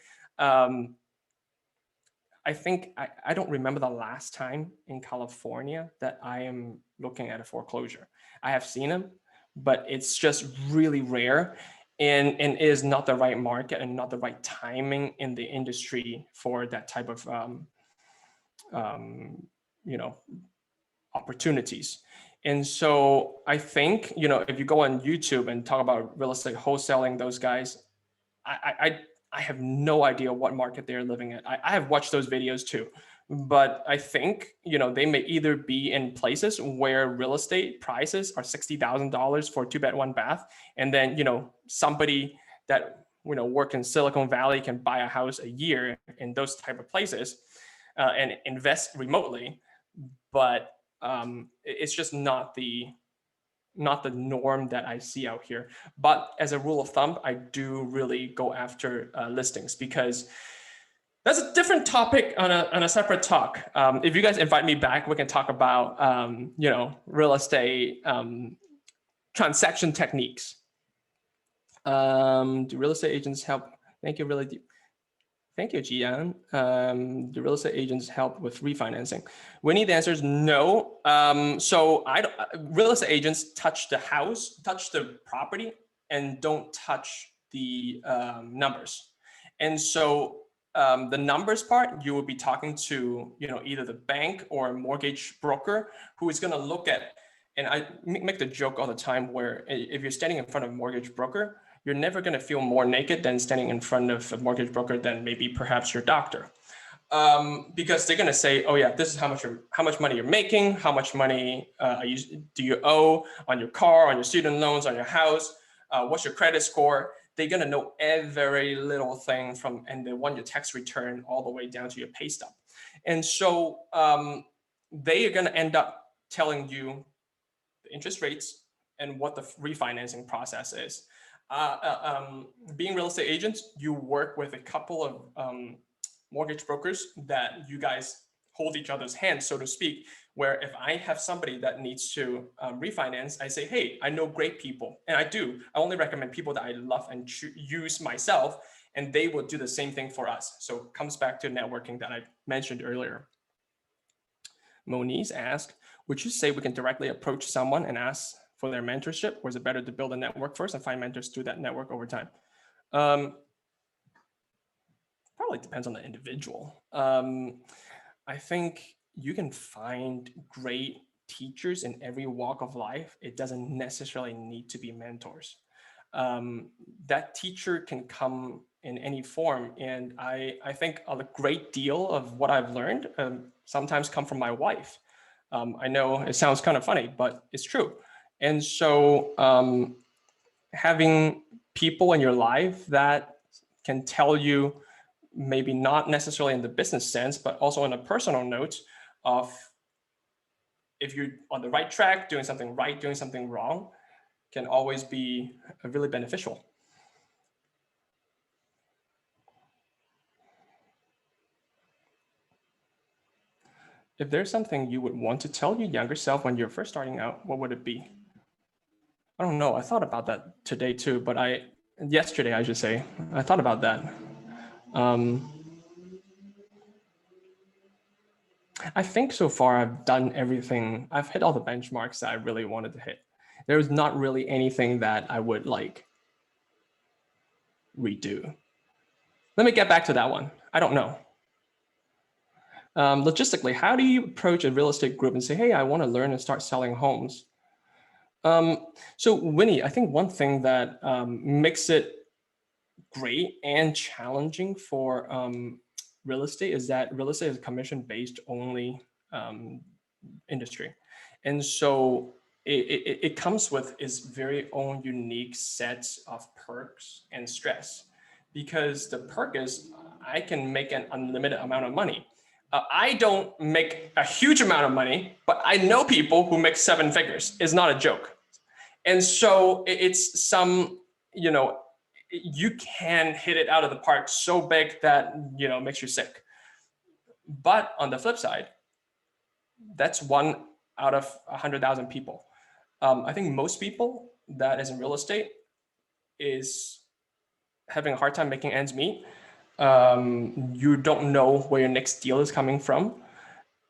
Speaker 2: I think I don't remember the last time in California that I am looking at a foreclosure. I have seen them, but it's just really rare, and is not the right market and not the right timing in the industry for that type of opportunities. And so I think, if you go on YouTube and talk about real estate wholesaling, those guys, I have no idea what market they're living in. I have watched those videos too, but I think, they may either be in places where real estate prices are $60,000 for a 2-bed, 1-bath. And then, somebody that, work in Silicon Valley can buy a house a year in those type of places and invest remotely. But it's just not the norm that I see out here. But as a rule of thumb, I do really go after listings, because that's a different topic on a separate talk. If you guys invite me back, we can talk about real estate transaction techniques. Do real estate agents help? Thank you, really deep. Thank you, Jian. Do real estate agents help with refinancing? Winnie, the answer is no. So real estate agents touch the house, touch the property, and don't touch the numbers. And so the numbers part, you will be talking to either the bank or a mortgage broker who is going to look at. And I make the joke all the time where if you're standing in front of a mortgage broker, you're never going to feel more naked than standing in front of a mortgage broker than maybe perhaps your doctor. Because they're going to say, oh yeah, this is how much money you're making, how much money do you owe on your car, on your student loans, on your house, what's your credit score. They're going to know every little thing and they want your tax return all the way down to your pay stub. And so they are going to end up telling you the interest rates and what the refinancing process is. Being real estate agents, you work with a couple of mortgage brokers that you guys hold each other's hands, so to speak, where if I have somebody that needs to refinance, I say, hey, I know great people. And I only recommend people that I love and use myself, and they will do the same thing for us. So it comes back to networking that I mentioned earlier. Moniz asked, would you say we can directly approach someone and ask for their mentorship, or is it better to build a network first and find mentors through that network over time? Probably depends on the individual. I think you can find great teachers in every walk of life. It doesn't necessarily need to be mentors. That teacher can come in any form. And I think a great deal of what I've learned sometimes come from my wife. I know it sounds kind of funny, but it's true. And so having people in your life that can tell you, maybe not necessarily in the business sense, but also on a personal note of if you're on the right track, doing something right, doing something wrong, can always be really beneficial. if there's something you would want to tell your younger self when you're first starting out, what would it be? I don't know. I thought about that today too, but yesterday, I should say, I thought about that. I think so far I've done everything. I've hit all the benchmarks that I really wanted to hit. There's not really anything that I would like redo. Let me get back to that one. I don't know. Logistically, how do you approach a real estate group and say, hey, I want to learn and start selling homes? So Winnie, I think one thing that makes it great and challenging for real estate is that real estate is a commission-based only industry. And so it comes with its very own unique sets of perks and stress, because the perk is I can make an unlimited amount of money. I don't make a huge amount of money, but I know people who make 7 figures. It's not a joke. And so it's some, you can hit it out of the park so big that, makes you sick. But on the flip side, that's 1 out of 100,000 people. I think most people that is in real estate is having a hard time making ends meet. You don't know where your next deal is coming from.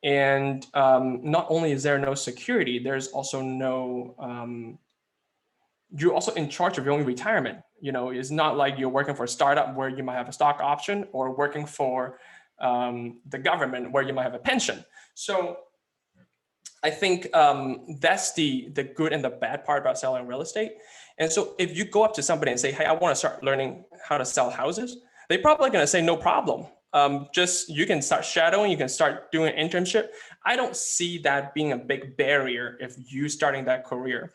Speaker 2: And not only is there no security, there's also no, you're also in charge of your own retirement. It's not like you're working for a startup where you might have a stock option, or working for the government where you might have a pension. So I think that's the good and the bad part about selling real estate. And so if you go up to somebody and say, hey, I want to start learning how to sell houses, they're probably going to say, no problem. Just you can start shadowing, you can start doing an internship. I don't see that being a big barrier if you starting that career.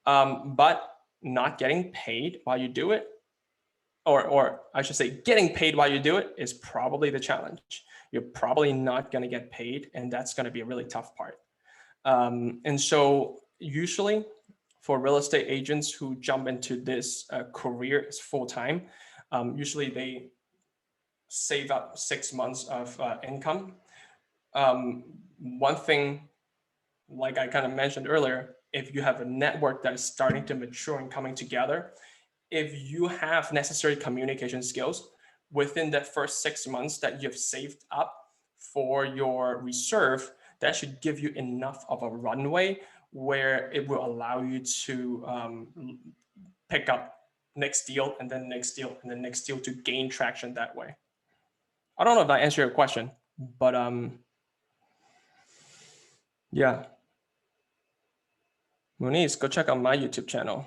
Speaker 2: But not getting paid while you do it, or I should say getting paid while you do it, is probably the challenge. You're probably not going to get paid, and that's going to be a really tough part. And so usually for real estate agents who jump into this career as full-time, usually they save up 6 months of income. One thing, like I kind of mentioned earlier, if you have a network that is starting to mature and coming together, if you have necessary communication skills within the first 6 months that you've saved up for your reserve, that should give you enough of a runway where it will allow you to pick up next deal and then next deal and then next deal to gain traction that way. I don't know if that answered your question, but yeah. Muniz, go check out my YouTube channel.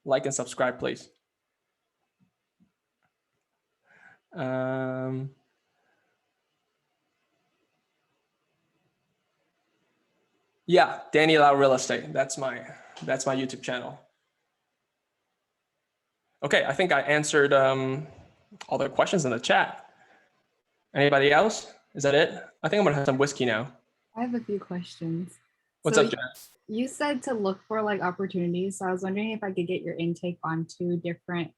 Speaker 2: Like and subscribe, please. Yeah, dannylau Real Estate. That's my YouTube channel. Okay, I think I answered all the questions in the chat. Anybody else? Is that it? I think I'm gonna have some whiskey now.
Speaker 7: I have a few questions.
Speaker 2: What's up, Jen?
Speaker 7: You said to look for like opportunities. So I was wondering if I could get your intake on two different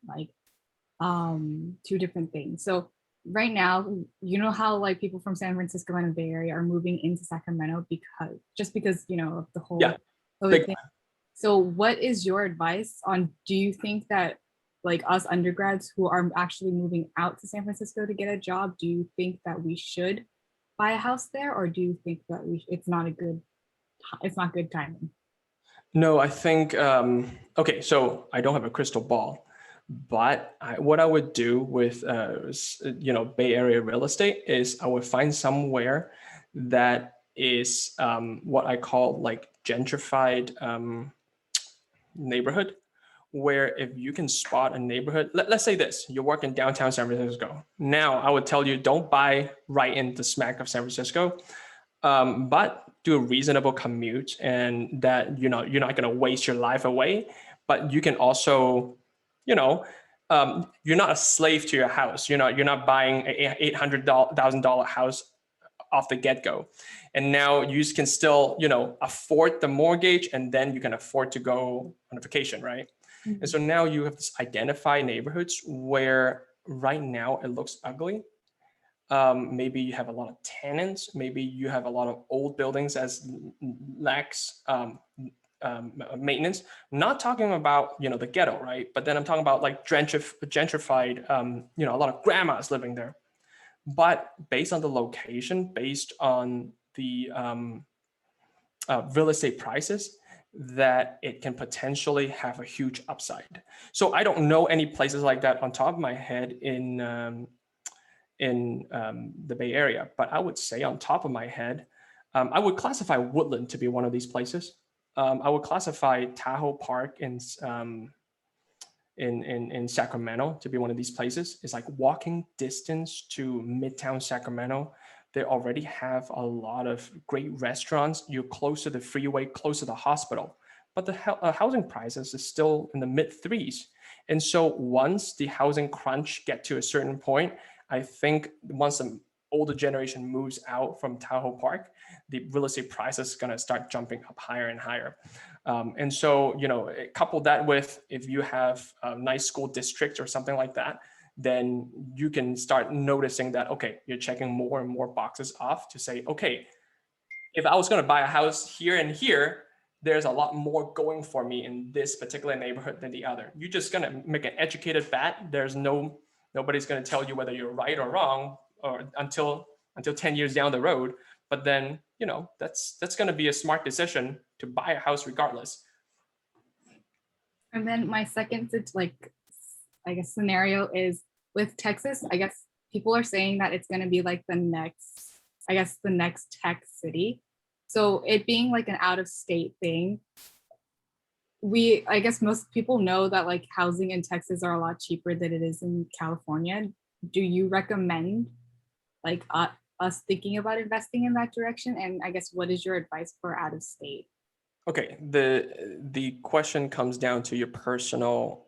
Speaker 7: things. So right now, you know how like people from San Francisco and the Bay Area are moving into Sacramento because of the whole COVID thing. So what is your advice on, do you think that like us undergrads who are actually moving out to San Francisco to get a job, do you think that we should buy a house there, or do you think that it's not good timing?
Speaker 2: No, I think, okay, so I don't have a crystal ball, but what I would do with, Bay Area real estate is I would find somewhere that is what I call like gentrified neighborhood, where if you can spot a neighborhood, let's say this, you're working downtown San Francisco. Now I would tell you, don't buy right in the smack of San Francisco, but do a reasonable commute, and that, you're not going to waste your life away, but you can also, you're not a slave to your house. You're not buying a $800,000 house off the get-go. And now you can still, afford the mortgage, and then you can afford to go on a vacation, right? Mm-hmm. And so now you have to identify neighborhoods where right now it looks ugly. Maybe you have a lot of tenants. Maybe you have a lot of old buildings as lacks maintenance. I'm not talking about the ghetto, right? But then I'm talking about like gentrified, a lot of grandmas living there. But based on the location, based on the real estate prices, that it can potentially have a huge upside. So I don't know any places like that on top of my head in the Bay Area, but I would say on top of my head, I would classify Woodland to be one of these places. I would classify Tahoe Park in Sacramento to be one of these places. It's like walking distance to Midtown Sacramento. They already have a lot of great restaurants. You're close to the freeway, close to the hospital, but the housing prices is still in the mid threes. And so once the housing crunch get to a certain point, I think once the older generation moves out from Tahoe Park, the real estate price is going to start jumping up higher and higher. And so, couple that with if you have a nice school district or something like that, then you can start noticing that, okay, you're checking more and more boxes off to say, okay, if I was going to buy a house here and here, there's a lot more going for me in this particular neighborhood than the other. You're just going to make an educated bet. There's nobody's going to tell you whether you're right or wrong or until 10 years down the road. But then, that's going to be a smart decision to buy a house regardless.
Speaker 7: And then my second, scenario is with Texas. I guess people are saying that it's going to be like the next tech city. So it being like an out of state thing, I guess most people know that like housing in Texas are a lot cheaper than it is in California. Do you recommend like us thinking about investing in that direction? And I guess what is your advice for out of state?
Speaker 2: Okay, the question comes down to your personal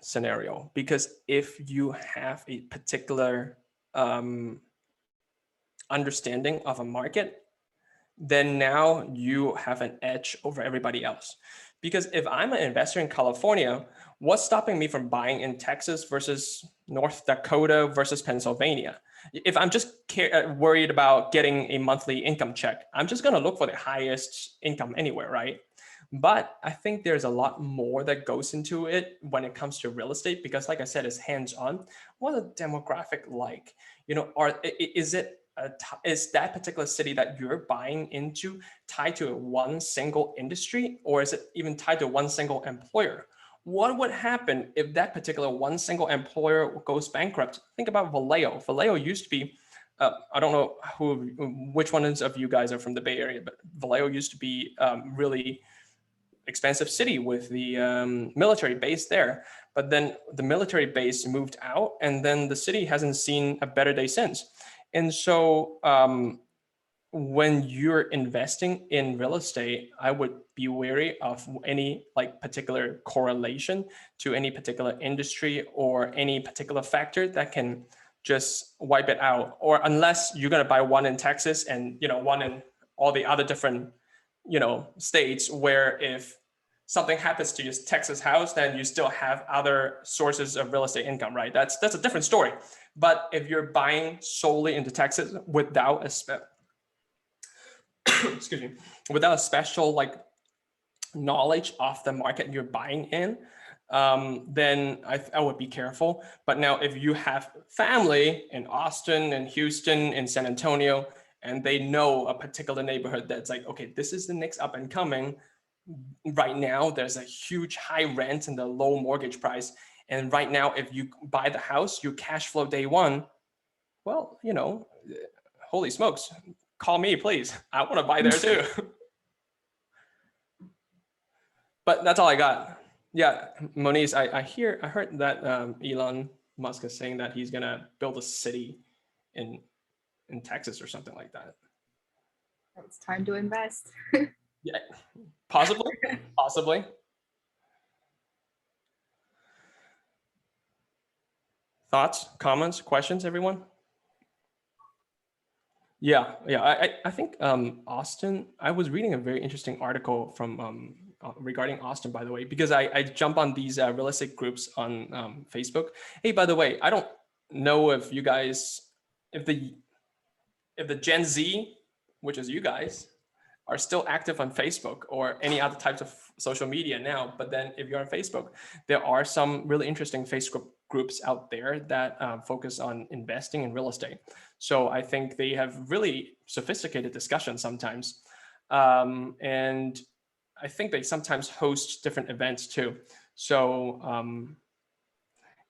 Speaker 2: scenario, because if you have a particular understanding of a market, then now you have an edge over everybody else. Because if I'm an investor in California, what's stopping me from buying in Texas versus North Dakota versus Pennsylvania? If I'm just worried about getting a monthly income check, I'm just going to look for the highest income anywhere, right? But I think there's a lot more that goes into it when it comes to real estate, because like I said, it's hands-on. What's the demographic like? Is that particular city that you're buying into tied to one single industry, or is it even tied to one single employer? What would happen if that particular one single employer goes bankrupt? Think about Vallejo. Vallejo used to be, I don't know which ones of you guys are from the Bay Area, but Vallejo used to be really expensive city with the military base there. But then the military base moved out, and then the city hasn't seen a better day since. And so when you're investing in real estate, I would be wary of any like particular correlation to any particular industry or any particular factor that can just wipe it out. Or unless you're going to buy one in Texas and one in all the other different states, where if something happens to your Texas house, then you still have other sources of real estate income, right? That's a different story. But if you're buying solely into Texas without a excuse me, without a special like knowledge of the market you're buying in, then I would be careful. But now if you have family in Austin and Houston and San Antonio, and they know a particular neighborhood that's like, okay, this is the next up and coming. Right now, there's a huge high rent and the low mortgage price. And right now, if you buy the house, you cash flow day one. Well, holy smokes, call me, please. I want to buy there too. But that's all I got. Yeah, Moniz, I heard that Elon Musk is saying that he's gonna build a city in Texas or something like that.
Speaker 7: It's time to invest.
Speaker 2: Yeah, possibly. Thoughts, comments, questions, everyone? Yeah. I think Austin. I was reading a very interesting article from regarding Austin, by the way, because I jump on these real estate groups on Facebook. Hey, by the way, I don't know if you guys if the Gen Z, which is you guys, are still active on Facebook or any other types of social media now, but then if you're on Facebook, there are some really interesting Facebook groups out there that focus on investing in real estate. So I think they have really sophisticated discussions sometimes. And I think they sometimes host different events too. So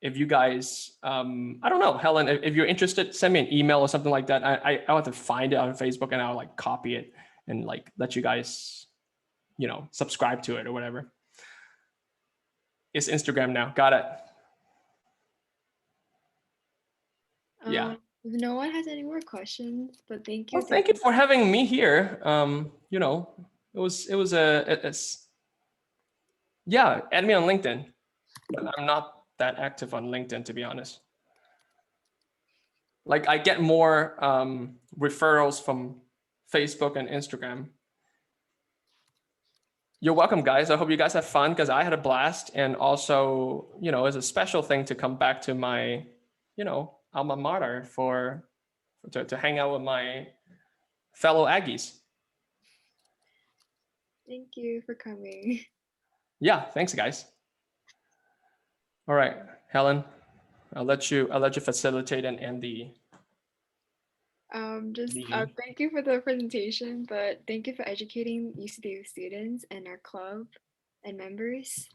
Speaker 2: if you guys, I don't know, Helen, if you're interested, send me an email or something like that. I'll have to find it on Facebook and I'll like copy it and like let you guys, subscribe to it or whatever. It's Instagram now. Got it. Yeah.
Speaker 1: If no one has any more questions, but thank you.
Speaker 2: Well, thank you for having me here. Yeah, add me on LinkedIn. But I'm not that active on LinkedIn, to be honest. Like I get more referrals from Facebook and Instagram. You're welcome, guys. I hope you guys have fun because I had a blast. And also, it's a special thing to come back to my, alma mater to hang out with my fellow Aggies.
Speaker 1: Thank you for coming.
Speaker 2: Yeah, thanks, guys. All right, Helen, I'll let you facilitate and end the.
Speaker 1: Thank you for the presentation, but thank you for educating UCDU students and our club and members.